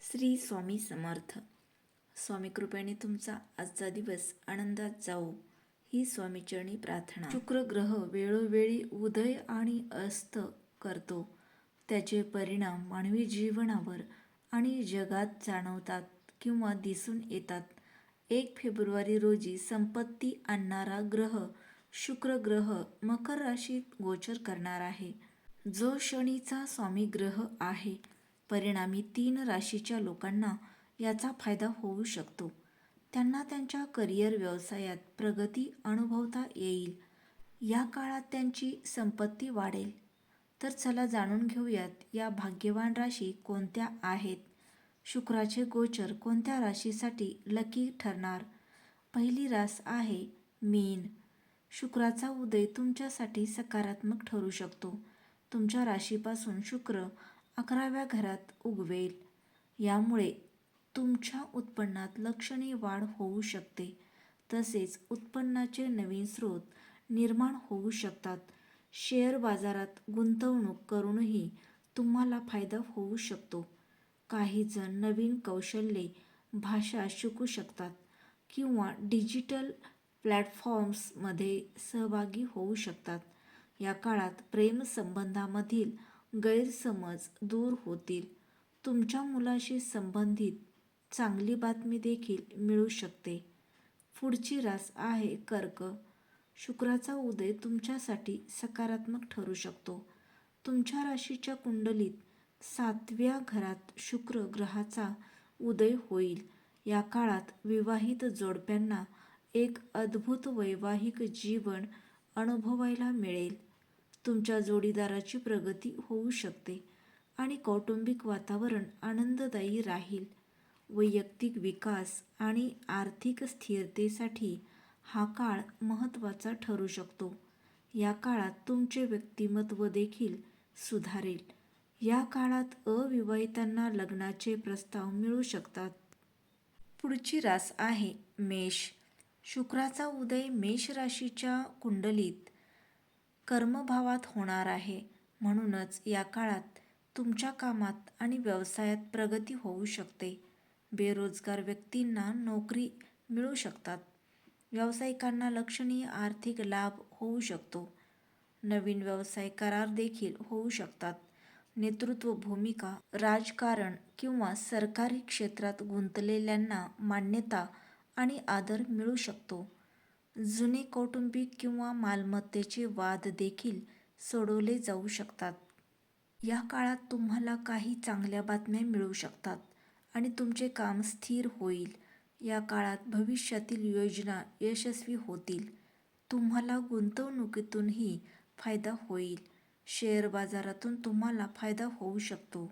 श्री स्वामी समर्थ. स्वामी कृपेने तुमचा आजचा दिवस आनंदात जावो ही स्वामीचरणी प्रार्थना. शुक्र ग्रह वेळोवेळी उदय आणि अस्त करतो. त्याचे परिणाम मानवी जीवनावर आणि जगात जाणवतात किंवा दिसून येतात. 1 फेब्रुवारी रोजी संपत्ती आणणारा ग्रह शुक्र ग्रह मकर राशीत गोचर करणार आहे, जो शनीचा स्वामी ग्रह आहे. परिणामी 3 राशीच्या लोकांना याचा फायदा होऊ शकतो. त्यांना त्यांच्या करिअर व्यवसायात प्रगती अनुभवता येईल. या काळात त्यांची संपत्ती वाढेल. तर चला जाणून घेऊयात या भाग्यवान राशी कोणत्या आहेत. शुक्राचे गोचर कोणत्या राशीसाठी लकी ठरणार? पहिली रास आहे मीन. शुक्राचा उदय तुमच्यासाठी सकारात्मक ठरू शकतो. तुमच्या राशीपासून शुक्र 11व्या घरात उगवेल. यामुळे तुमच्या उत्पन्नात लक्षणीय वाढ होऊ शकते. तसेच उत्पन्नाचे नवीन स्रोत निर्माण होऊ शकतात. शेअर बाजारात गुंतवणूक करूनही तुम्हाला फायदा होऊ शकतो. काही जण नवीन कौशल्ये, भाषा शिकू शकतात किंवा डिजिटल प्लॅटफॉर्म्समध्ये सहभागी होऊ शकतात. या काळात प्रेमसंबंधामधील गैरसमज दूर होतील. तुमच्या मुलाशी संबंधित चांगली बातमी देखील मिळू शकते. पुढची रास आहे कर्क. शुक्राचा उदय तुमच्यासाठी सकारात्मक ठरू शकतो. तुमच्या राशीच्या कुंडलीत 7व्या घरात शुक्र ग्रहाचा उदय होईल. या काळात विवाहित जोडप्यांना एक अद्भुत वैवाहिक जीवन अनुभवायला मिळेल. तुमच्या जोडीदाराची प्रगती होऊ शकते आणि कौटुंबिक वातावरण आनंददायी राहील. वैयक्तिक विकास आणि आर्थिक स्थिरतेसाठी हा काळ महत्त्वाचा ठरू शकतो. या काळात तुमचे व्यक्तिमत्व देखील सुधारेल. या काळात अविवाहितांना लग्नाचे प्रस्ताव मिळू शकतात. पुढची रास आहे मेष. शुक्राचा उदय मेष राशीच्या कुंडलीत कर्मभावात होणार आहे. म्हणूनच या काळात तुमच्या कामात आणि व्यवसायात प्रगती होऊ शकते. बेरोजगार व्यक्तींना नोकरी मिळू शकतात. व्यावसायिकांना लक्षणीय आर्थिक लाभ होऊ शकतो. नवीन व्यवसाय करार देखील होऊ शकतात. नेतृत्व भूमिका, राजकारण किंवा सरकारी क्षेत्रात गुंतलेल्यांना मान्यता आणि आदर मिळू शकतो. जुने कौटुंबिक किंवा मालमत्तेचे वाद देखील सोडवले जाऊ शकतात. या काळात तुम्हाला काही चांगल्या बातम्या मिळू शकतात आणि तुमचे काम स्थिर होईल. या काळात भविष्यातील योजना यशस्वी होतील. तुम्हाला गुंतवणुकीतूनही फायदा होईल. शेअर बाजारातून तुम्हाला फायदा होऊ शकतो.